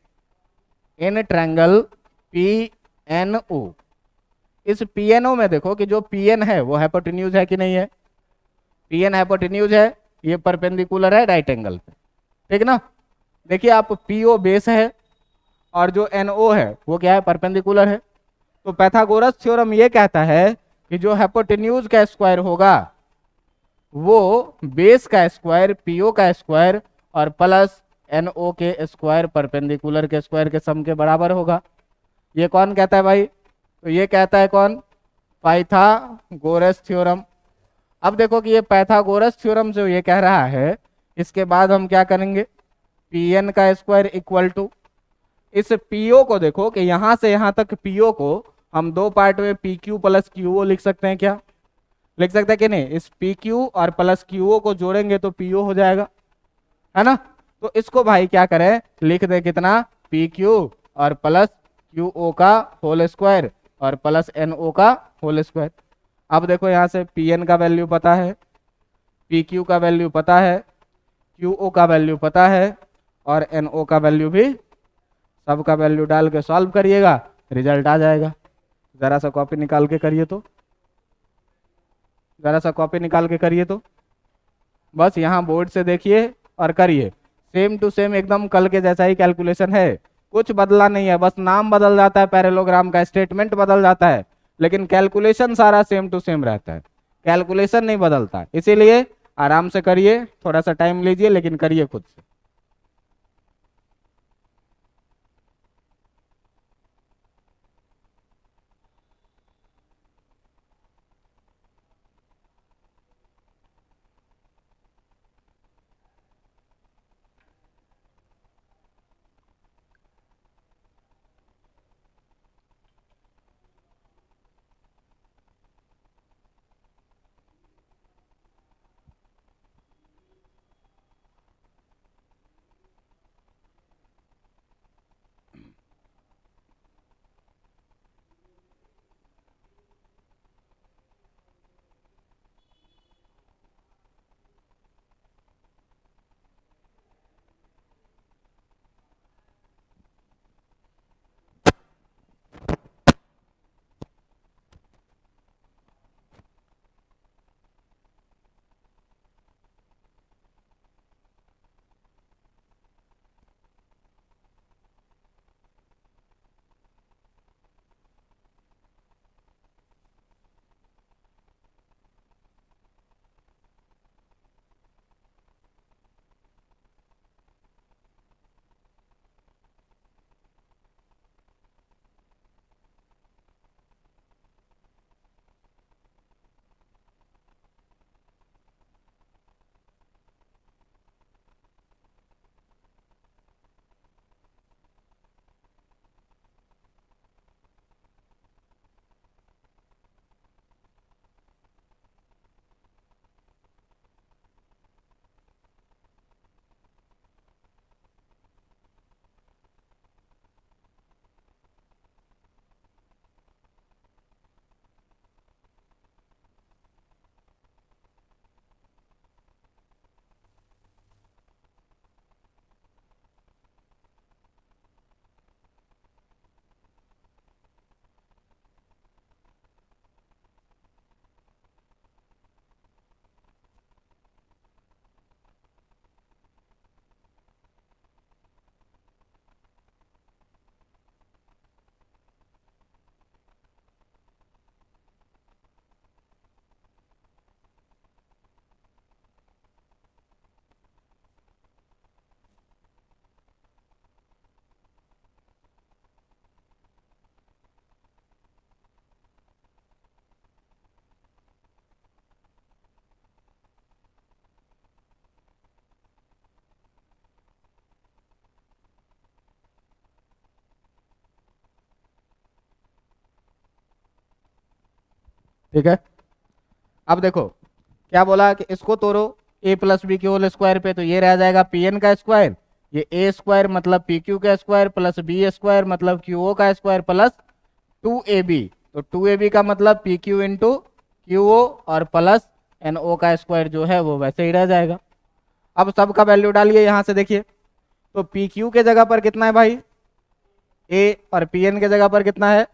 in triangle P N O. इस पी एन ओ में देखो कि जो पी एन है वो हाइपोटेन्यूज है कि नहीं है, पी एन हाइपोटेन्यूज है, ये परपेंडिकुलर है राइट एंगल पे, ठीक ना। देखिए आप, पी ओ बेस है और जो एन ओ है वो क्या है, परपेंडिकुलर है। तो पैथागोरस थ्योरम ये कहता है कि जो हाइपोटेन्यूज का स्क्वायर होगा वो बेस का स्क्वायर, पीओ का स्क्वायर, और प्लस एनओ के स्क्वायर, परपेंडिकुलर के स्क्वायर के सम के बराबर होगा। ये कौन कहता है भाई, तो ये कहता है कौन, पाइथागोरस थ्योरम। अब देखो कि ये पाइथागोरस थ्योरम जो ये कह रहा है, इसके बाद हम क्या करेंगे, पी एन का स्क्वायर इक्वल टू, इस पीओ को देखो कि यहां से यहां तक पीओ को हम दो पार्ट में पी क्यू प्लस क्यूओ लिख सकते हैं क्या, लिख सकते हैं कि नहीं। इस पी क्यू और प्लस क्यूओ को जोड़ेंगे तो पीओ हो जाएगा, है ना। तो इसको भाई क्या करें, लिख दे कितना, पी क्यू और प्लस क्यू ओ का होल स्क्वायर और प्लस एन ओ का होल स्क्वायर। अब देखो यहाँ से पी एन का वैल्यू पता है, पी क्यू का वैल्यू पता है, क्यू ओ का वैल्यू पता है, और एन ओ का वैल्यू भी, सबका वैल्यू डाल के सॉल्व करिएगा, रिजल्ट आ जाएगा। जरा सा कॉपी निकाल के करिए तो, जरा सा कॉपी निकाल के करिए तो, बस यहाँ बोर्ड से देखिए और करिए, सेम टू सेम एकदम कल के जैसा ही कैलकुलेशन है, कुछ बदला नहीं है, बस नाम बदल जाता है, पैरेललोग्राम का स्टेटमेंट बदल जाता है, लेकिन कैलकुलेशन सारा सेम टू सेम रहता है, कैलकुलेशन नहीं बदलता। इसीलिए आराम से करिए, थोड़ा सा टाइम लीजिए, लेकिन करिए खुद से। ठीक है। अब देखो क्या बोला कि इसको तोड़ो ए प्लस बी के होल स्क्वायर पे, तो ये रह जाएगा पी एन का स्क्वायर, ये ए स्क्वायर मतलब पी क्यू का स्क्वायर प्लस बी स्क्वायर मतलब क्यू ओ का स्क्वायर प्लस 2ab। तो 2ab का मतलब P Q into Q O और प्लस एन ओ का स्क्वायर जो है वो वैसे ही रह जाएगा। अब सबका वैल्यू डालिए यहाँ से, देखिए तो पी क्यू के जगह पर कितना है भाई ए, और पी एन के जगह पर कितना है,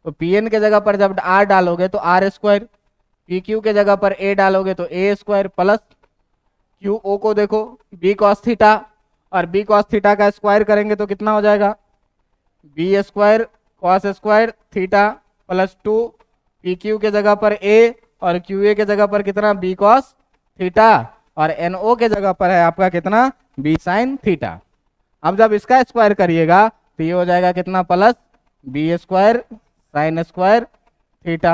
तो पी एन के जगह पर जब आर डालोगे तो आर स्क्वायर, पी क्यू के जगह पर ए डालोगे तो A square plus Q O को देखो बी कॉस थीटा, और बी कॉस थीटा का स्क्वायर करेंगे तो कितना हो जाएगा B square cos square theta plus 2 P Q के जगह पर ए और क्यू ए के जगह पर कितना बी कॉस थीटा, और एन ओ के जगह पर है आपका कितना बी साइन थीटा। अब जब इसका स्क्वायर करिएगा तो ये हो जाएगा कितना plus B square sine square theta,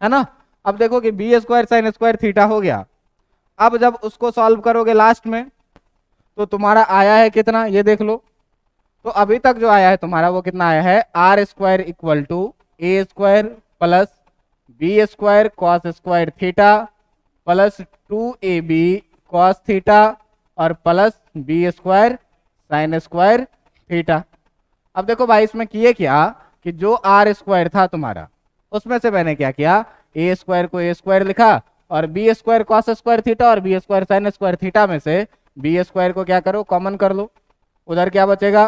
है ना। अब देखो कि B square sine square theta हो गया। अब जब उसको सॉल्व करोगे लास्ट में तो तुम्हारा आया है कितना, ये देख लो। तो अभी तक जो आया है तुम्हारा वो कितना आया है r square equal to a square plus B square cos square theta plus 2ab cos theta और plus B square sine square theta. अब देखो भाई इसमें किए क्या कि जो आर स्क्वायर था तुम्हारा उसमें से मैंने क्या किया ए स्क्वायर को ए स्क्वायर लिखा, और b square cos square theta और b square sine square theta में से बी स्क्वायर को क्या करो कॉमन कर लो, उधर क्या बचेगा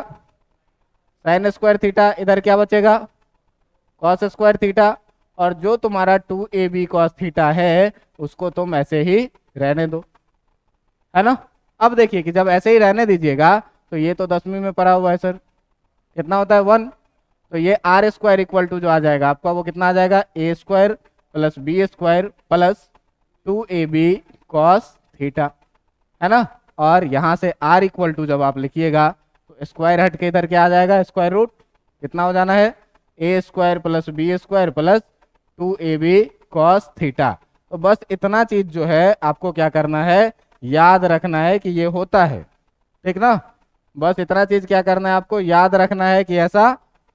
साइन स्क्वायर थीटा, इधर क्या बचेगा कॉस स्क्वायर थीटा, और जो तुम्हारा 2ab कॉस थीटा है उसको तुम ऐसे ही रहने दो, है ना। अब देखिए कि जब ऐसे ही रहने दीजिएगा तो ये तो 10वीं में पढ़ा हुआ है सर, कितना होता है 1, तो ये आर स्क्वायर इक्वल टू जो आ जाएगा आपका वो कितना आ जाएगा a square plus B square plus 2ab cos theta, है ना। और यहाँ से आर इक्वल टू जब आप लिखिएगा तो स्क्वायर हट के इधर क्या आ जाएगा स्क्वायर रूट, कितना हो जाना है a square plus B square plus 2ab cos theta. तो बस इतना चीज जो है आपको क्या करना है याद रखना है कि ये होता है, ठीक ना। बस इतना चीज क्या करना है आपको याद रखना है कि ऐसा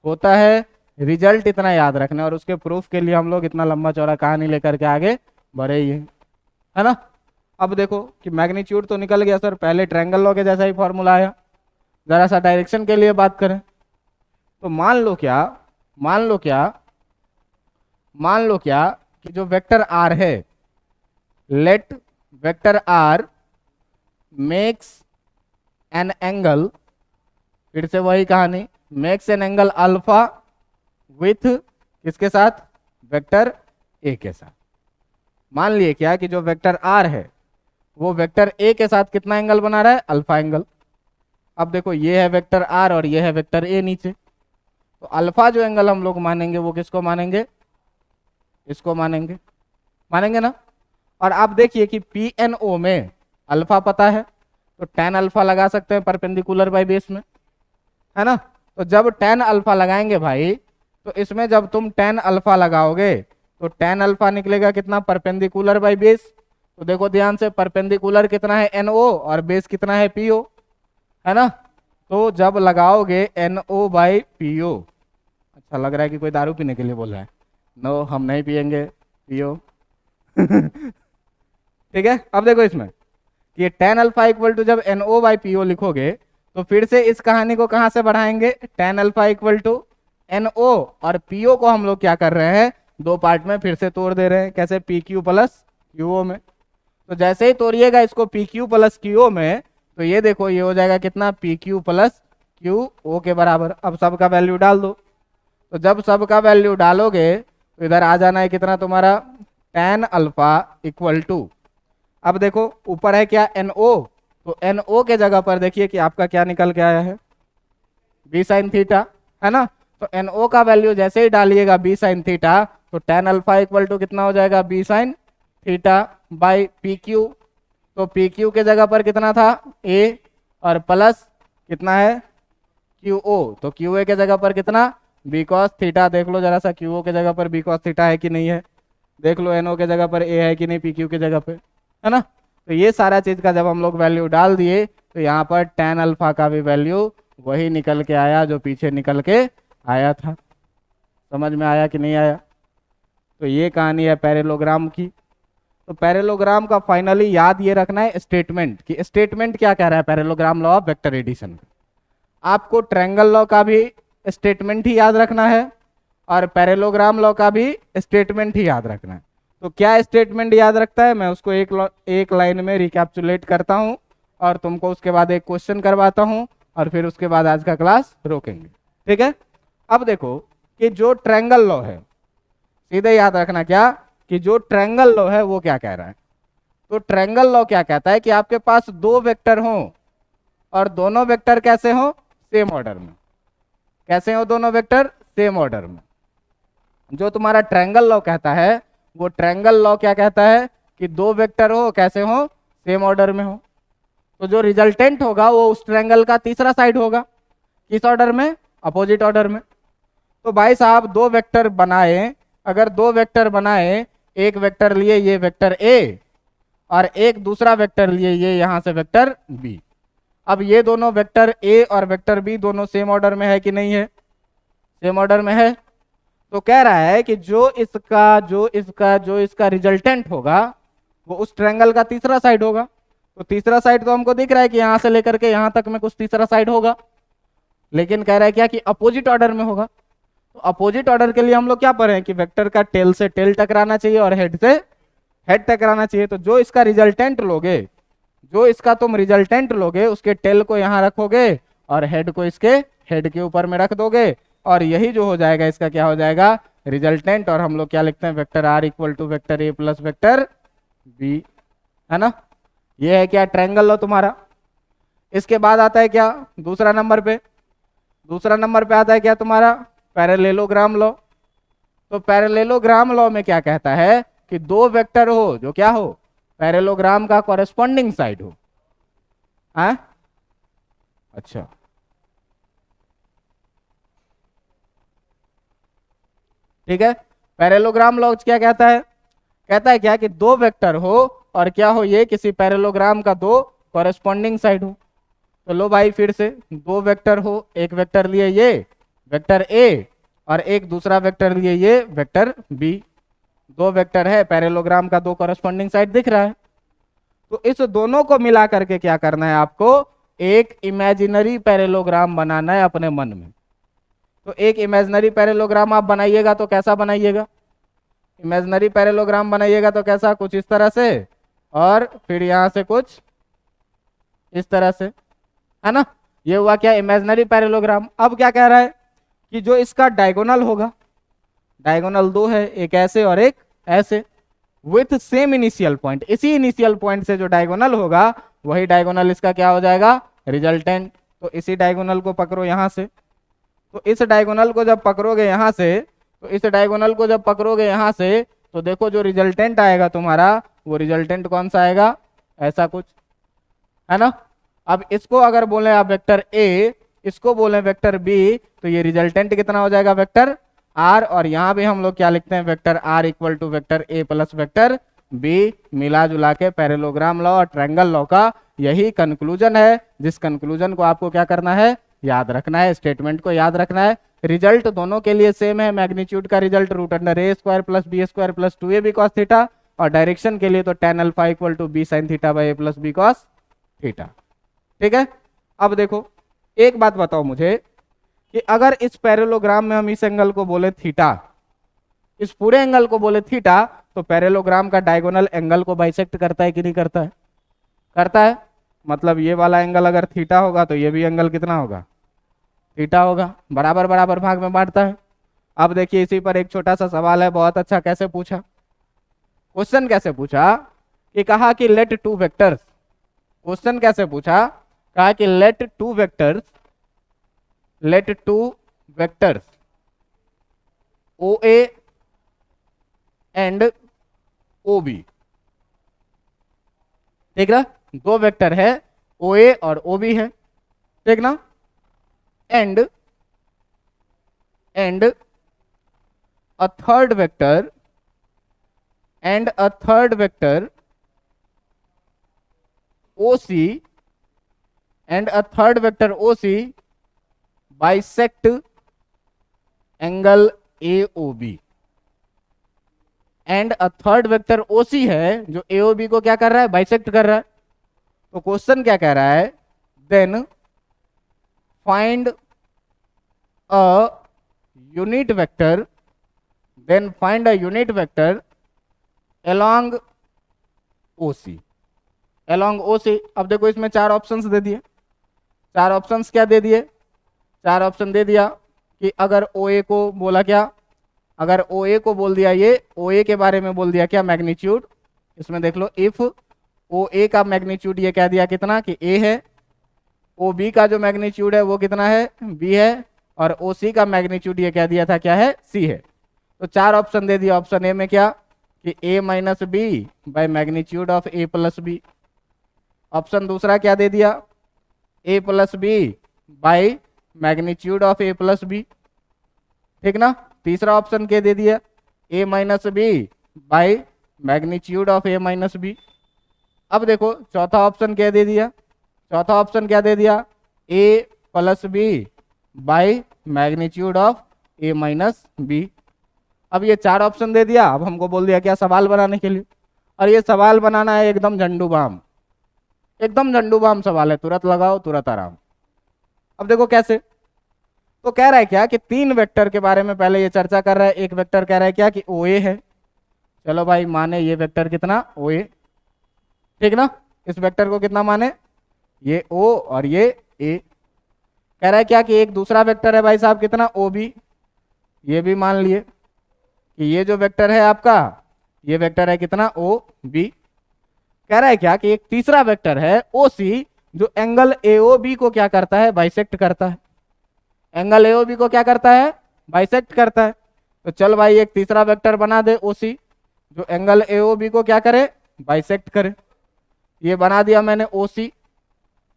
होता है, रिजल्ट इतना याद रखना है, और उसके प्रूफ के लिए हम लोग इतना लंबा चौड़ा कहानी लेकर के आगे बढ़े ही हैं, है ना। अब देखो कि मैग्नीट्यूड तो निकल गया सर, पहले ट्रायंगल लॉ के जैसा ही फॉर्मूला आया। जरा सा डायरेक्शन के लिए बात करें तो मान लो क्या मान लो क्या मान लो क्या कि जो वेक्टर आर है, let vector R makes an angle, फिर से वही कहानी, makes an angle alpha with किसके साथ वेक्टर ए के साथ। मान लिए क्या कि जो वेक्टर आर है वो वेक्टर ए के साथ कितना एंगल बना रहा है अल्फा एंगल। अब देखो ये है वेक्टर आर और ये है वेक्टर ए नीचे, तो अल्फा जो एंगल हम लोग मानेंगे वो किसको मानेंगे, इसको मानेंगे, मानेंगे ना। और आप देखिए कि पी एन ओ में अल्फा पता है तो tan अल्फा लगा सकते हैं परपेंडिकुलर बाई बेस में, है ना। तो जब tan अल्फा लगाएंगे भाई तो इसमें जब तुम tan अल्फा लगाओगे तो tan अल्फा निकलेगा कितना परपेंडिकुलर बाई बेस। तो देखो ध्यान से परपेंडिकुलर कितना है NO और बेस कितना है PO, है ना। तो जब लगाओगे NO बाई PO, अच्छा लग रहा है कि कोई दारू पीने के लिए बोल रहा है, नो हम नहीं पियेंगे PO ठीक है। अब देखो इसमें ये tan अल्फा इक्वल टू जब NO बाई PO लिखोगे तो फिर से इस कहानी को कहां से बढ़ाएंगे, tan alpha equal to NO और PO को हम लोग क्या कर रहे हैं दो पार्ट में फिर से तोड़ दे रहे हैं, कैसे PQ प्लस QO में। तो जैसे ही तोड़िएगा इसको PQ प्लस QO में तो ये देखो ये हो जाएगा कितना PQ प्लस QO के बराबर। अब सबका वैल्यू डाल दो, तो जब सबका वैल्यू डालोगे तो इधर आ जाना है कितना तुम्हारा tan अल्फा इक्वल टू, अब देखो ऊपर है क्या NO, तो NO के जगह पर देखिए कि आपका क्या निकल के आया है बी साइन थीटा, है ना। तो NO का वैल्यू जैसे ही डालिएगा बी साइन थीटा तो tan अल्फा इक्वल टू कितना हो जाएगा B sine theta by PQ, तो PQ के जगह पर कितना था A और प्लस कितना है QO, तो QA के जगह पर कितना बी कॉस थीटा। देख लो जरा सा QO के जगह पर बी कॉस थीटा है कि नहीं है, देख लो NO के जगह पर A है कि नहीं PQ के जगह पे, है ना। तो ये सारा चीज का जब हम लोग वैल्यू डाल दिए तो यहाँ पर tan अल्फा का भी वैल्यू वही निकल के आया जो पीछे निकल के आया था। समझ में आया कि नहीं आया। तो ये कहानी है पैरेललोग्राम की। तो पैरेललोग्राम का फाइनली याद ये रखना है स्टेटमेंट, कि स्टेटमेंट क्या कह रहा है parallelogram law of vector addition का। आपको ट्रायंगल लॉ का भी स्टेटमेंट ही याद रखना है और पैरेललोग्राम लॉ का भी स्टेटमेंट ही याद रखना है। तो क्या स्टेटमेंट याद रखता है, मैं उसको एक लाइन में रिकैप्चुलेट करता हूं और तुमको उसके बाद एक क्वेश्चन करवाता हूं और फिर उसके बाद आज का क्लास रोकेंगे, ठीक है। अब देखो कि जो ट्रायंगल लॉ है, सीधे याद रखना क्या, कि जो ट्रायंगल लॉ है वो क्या कह रहा है। तो ट्रायंगल लॉ क्या कहता है कि आपके पास दो वेक्टर हो और दोनों वेक्टर कैसे हो, सेम ऑर्डर में। कैसे हो दोनों वेक्टर, सेम ऑर्डर में। जो तुम्हारा ट्रायंगल लॉ कहता है, वो ट्रायंगल लॉ क्या कहता है कि दो वेक्टर हो, कैसे हो, सेम ऑर्डर में हो। तो जो रिजल्टेंट होगा वो उस ट्रायंगल का तीसरा साइड होगा। किस ऑर्डर में, अपोजिट ऑर्डर में। तो भाई साहब दो वेक्टर बनाए, अगर दो वेक्टर बनाए, एक वेक्टर लिए ये वेक्टर ए और एक दूसरा वेक्टर लिए ये यहां से वेक्टर बी। अब ये दोनों वेक्टर ए और वेक्टर बी दोनों सेम ऑर्डर में है कि नहीं है, सेम ऑर्डर में है। तो कह रहा है कि जो इसका रिजल्टेंट होगा वो उस ट्रायंगल का तीसरा साइड होगा। तो तीसरा साइड तो हमको दिख रहा है कि यहां से लेकर के यहां तक में कुछ तीसरा साइड होगा, लेकिन कह रहा है क्या कि अपोजिट ऑर्डर में होगा। तो अपोजिट ऑर्डर के लिए हम लोग क्या पढ़े हैं कि वेक्टर का टेल से टेल टकराना चाहिए और हेड से हेड टकराना चाहिए। तो जो इसका रिजल्टेंट लोगे, जो इसका तुम रिजल्टेंट लोगे, उसके टेल को यहां रखोगे और हेड को इसके हेड के ऊपर में रख दोगे और यही जो हो जाएगा इसका क्या हो जाएगा, रिजल्टेंट। और हम लोग क्या लिखते हैं, vector R equal to vector A plus vector B, है ना। ये है क्या ट्रायंगल लॉ तुम्हारा। इसके बाद आता है क्या दूसरा नंबर पे, दूसरा नंबर पे आता है क्या तुम्हारा पैरेललोग्राम लॉ। तो पैरेललोग्राम लॉ में क्या कहता है कि दो वेक्टर हो जो क्या हो, पैरेललोग्राम का कॉरेस्पॉन्डिंग साइड हो। हाँ अच्छा, ठीक है। पैरेललोग्राम लॉ क्या कहता है, कहता है क्या कि दो वेक्टर हो और क्या हो, ये किसी पैरेललोग्राम का दो कॉरेस्पॉन्डिंग साइड हो। तो लो भाई फिर से दो वेक्टर हो, एक वेक्टर लिए ये वेक्टर ए और एक दूसरा वेक्टर लिए ये वेक्टर बी। दो वेक्टर है, पैरेललोग्राम का दो कॉरेस्पॉन्डिंग साइड दिख रहा है। तो इस दोनों को मिला करके क्या करना है आपको, एक इमेजिनरी पैरेललोग्राम बनाना है अपने मन में। तो एक इमेजिनरी पैरेललोग्राम आप बनाइएगा तो कैसा बनाइएगा, इमेजिनरी पैरेललोग्राम बनाइएगा तो कैसा, कुछ इस तरह से और फिर यहां से कुछ इस तरह से, है ना। ये हुआ क्या इमेजिनरी पैरेललोग्राम। अब क्या कह रहा है कि जो इसका डायगोनल होगा, डायगोनल दो है, एक ऐसे और एक ऐसे, विथ सेम इनिशियल पॉइंट। इसी इनिशियल पॉइंट से जो डायगोनल होगा वही डायगोनल इसका क्या हो जाएगा, रिजल्टेंट। तो इसी डायगोनल को पकड़ो यहां से। तो इस डायगोनल को जब पकड़ोगे यहां से, तो इस डायगोनल को जब पकड़ोगे यहां से, तो देखो जो रिजल्टेंट आएगा तुम्हारा, वो रिजल्टेंट कौन सा आएगा, ऐसा कुछ, है ना। अब इसको अगर बोले आप वेक्टर ए, इसको बोले वेक्टर बी, तो ये रिजल्टेंट कितना हो जाएगा, वेक्टर आर। और यहाँ भी हम लोग क्या लिखते हैं, vector R equal to vector A plus vector B. मिला जुला के पैरेललोग्राम लॉ और ट्रायंगल लॉ का यही कंक्लूजन है, जिस कंक्लूजन को आपको क्या करना है, याद रखना है, स्टेटमेंट को याद रखना है। रिजल्ट दोनों के लिए सेम है, मैग्नीट्यूड का result root under a square plus B square plus 2ab cos theta, और डायरेक्शन के लिए तो tan alpha equal to B sine theta by A plus b cos theta, ठीक है। अब देखो एक बात बताओ मुझे कि अगर इस पैरेललोग्राम में हम इस एंगल को बोले थीटा, इस पूरे एंगल को बोले थीटा, तो पैरेललोग्राम का डायगोनल एंगल को बाइसेक्ट करता है कि नहीं करता है, करता है। मतलब ये वाला एंगल अगर थीटा होगा तो ये भी एंगल कितना होगा, थीटा होगा, बराबर बराबर भाग में बांटता है। अब देखिए इसी पर एक छोटा सा सवाल है, बहुत अच्छा, कैसे पूछा क्वेश्चन, कैसे पूछा कि कहा कि लेट टू वेक्टर्स, क्वेश्चन कैसे पूछा, कहा कि let two vectors O A and O B, ठीक ना, दो वेक्टर है ओ ए और ओ बी है, ठीक ना, and a third vector O C and a third vector OC bisect angle AOB, and a third vector OC है जो एओबी को क्या कर रहा है, बाइसेक्ट कर रहा है। तो क्वेश्चन क्या कह रहा है, then find a unit vector, then find a unit vector along OC, along OC. अब देखो इसमें चार ऑप्शंस दे दिए, चार ऑप्शंस क्या दे दिए, चार ऑप्शन दे दिया कि अगर ओ ए को बोला क्या, अगर ओ ए को बोल दिया, ये ओ ए के बारे में बोल दिया क्या, मैग्नीट्यूड। इसमें देख लो इफ ओ ए का मैग्नीट्यूड ये कह दिया कितना कि ए है, ओ बी का जो मैग्नीट्यूड है वो कितना है, बी है, और ओ सी का मैग्नीट्यूड ये कह दिया था क्या है, सी है। तो चार ऑप्शन दे दिया। ऑप्शन ए में क्या कि a minus b by magnitude of a plus b. Option दूसरा क्या दे दिया, a plus b by magnitude of a plus b, ठीक ना। तीसरा ऑप्शन क्या दे दिया, a minus b by magnitude of a minus b. अब देखो चौथा ऑप्शन क्या दे दिया, चौथा ऑप्शन क्या दे दिया, a plus b by magnitude of a minus b. अब ये चार ऑप्शन दे दिया। अब हमको बोल दिया क्या, सवाल बनाने के लिए, और ये सवाल बनाना है एकदम झंडू बाम, एकदम झंडू बाम सवाल है, तुरंत लगाओ तुरंत आराम। अब देखो कैसे, तो कह रहा है क्या कि तीन वेक्टर के बारे में पहले ये चर्चा कर रहा है। एक वेक्टर कह रहा है क्या कि ओ ए है, चलो भाई माने ये वेक्टर कितना, ओ ए, ठीक ना। इस वेक्टर को कितना माने, ये ओ और ये ए। कह रहा है क्या कि एक दूसरा वेक्टर है भाई साहब कितना, ओ बी, ये भी मान लिए कि ये जो वेक्टर है आपका, ये वेक्टर है कितना, ओ बी। कह रहा है क्या कि एक तीसरा वेक्टर है ओ सी जो एंगल एओबी को क्या करता है, बाइसेक्ट करता है। एंगल एओबी को क्या करता है, बाइसेक्ट करता है। तो चल भाई एक तीसरा वेक्टर बना दे ओ सी जो एंगल एओबी को क्या करे, बाइसेक्ट करे। ये बना दिया मैंने ओ सी,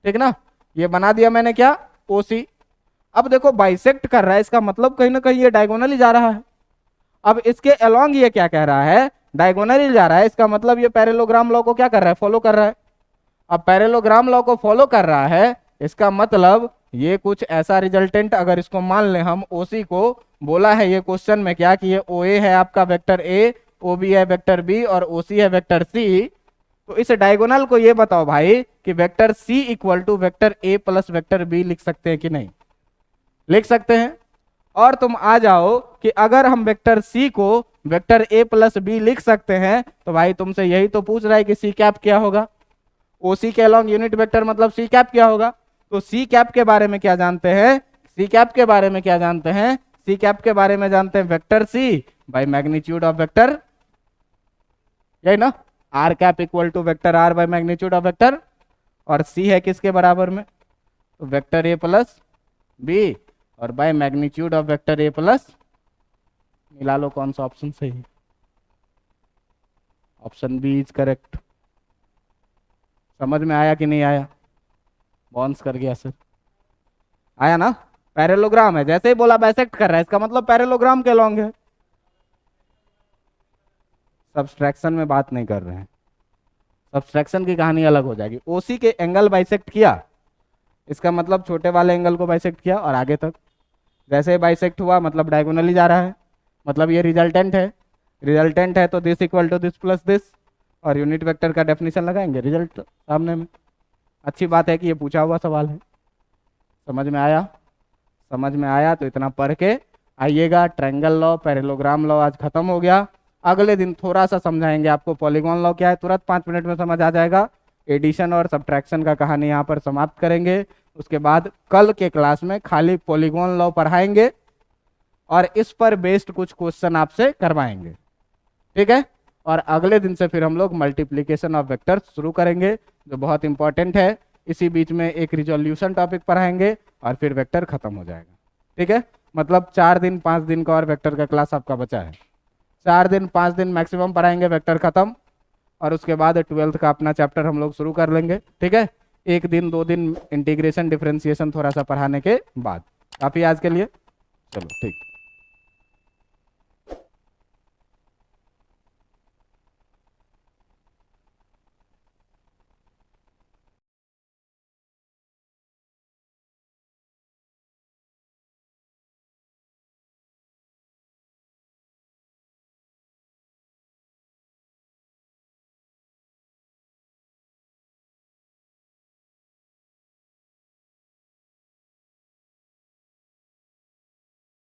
ठीक ना, ये बना दिया मैंने क्या, ओ सी। अब देखो बाइसेक्ट कर रहा है, इसका मतलब कहीं ना कहीं ये डायगोनली जा रहा है। अब इसके अलोंग ये क्या कह रहा है, डायगोनली जा रहा है, इसका मतलब ये पैरेललोग्राम लॉ को क्या कर रहा है, फॉलो कर रहा है। अब पैरेललोग्राम लॉ को फॉलो कर रहा है, इसका मतलब ये कुछ ऐसा रिजल्टेंट, अगर इसको मान लें हम ओसी को, बोला है ये क्वेश्चन में क्या कि ये ओ ए है आपका वेक्टर ए, ओ बी है वेक्टर बी, और ओ सी है वेक्टर सी। तो इस डायगोनल को ये बताओ भाई कि vector C equal to vector A plus vector B लिख सकते हैं कि नहीं, लिख सकते हैं। और तुम आ जाओ कि अगर हम वेक्टर सी को वेक्टर ए प्लस बी लिख सकते हैं, तो भाई तुमसे यही तो पूछ रहा है कि सी कैप क्या होगा, ओसी के अलॉन्ग यूनिट वेक्टर मतलब सी कैप क्या होगा। तो सी कैप के बारे में क्या जानते हैं, सी कैप के बारे में क्या जानते हैं, सी कैप के बारे में जानते हैं vector C by magnitude of vector, यही ना, R cap equal to vector R by magnitude of vector, और सी है किसके बराबर में, तो वेक्टर ए प्लस बी और by magnitude of vector A plus, मिला लो कौन सा ऑप्शन सही है, ऑप्शन बी इज करेक्ट। समझ में आया कि नहीं आया, बाउंस कर गया सर, आया ना। पैरेललोग्राम है, जैसे ही बोला बाइसेक्ट कर रहा है, इसका मतलब पैरेललोग्राम के लॉन्ग है। सब्सट्रैक्शन में बात नहीं कर रहे हैं, सब्सट्रैक्शन की कहानी अलग हो जाएगी। ओसी के एंगल बाइसेक्ट किया, इसका मतलब छोटे वाले एंगल को बाइसेक्ट किया और आगे तक, जैसे बाइसेक्ट हुआ मतलब डायगोनली जा रहा है, मतलब ये रिजल्टेंट है, रिजल्टेंट है तो this equal to this plus this, और यूनिट वेक्टर का डेफिनेशन लगाएंगे, रिजल्ट सामने में। अच्छी बात है कि ये पूछा हुआ सवाल है। समझ में आया, समझ में आया तो इतना पढ़ के आइएगा। ट्रायंगल लॉ, पैरेललोग्राम लॉ आज खत्म हो गया। अगले दिन थोड़ा सा समझाएंगे आपको पॉलीगॉन लॉ क्या है, तुरंत 5 मिनट में समझ आ जाएगा। एडिशन और सब्ट्रैक्शन का कहानी यहाँ पर समाप्त करेंगे। उसके बाद कल के क्लास में खाली पॉलीगॉन लॉ पढ़ाएंगे और इस पर बेस्ड कुछ क्वेश्चन आपसे करवाएंगे, ठीक है। और अगले दिन से फिर हम लोग मल्टीप्लीकेशन ऑफ वेक्टर्स शुरू करेंगे जो बहुत इंपॉर्टेंट है। इसी बीच में एक रिजोल्यूशन टॉपिक पढ़ाएंगे और फिर वेक्टर खत्म हो जाएगा, ठीक है। मतलब 4 दिन 5 दिन का और वेक्टर का क्लास आपका बचा है। 4 दिन 5 दिन मैक्सिमम पढ़ाएंगे, वेक्टर खत्म, और उसके बाद 12th का अपना चैप्टर हम लोग शुरू कर लेंगे, ठीक है। 1 दिन 2 दिन इंटीग्रेशन डिफरेंशिएशन थोड़ा सा पढ़ाने के बाद काफ़ी आज के लिए, चलो ठीक।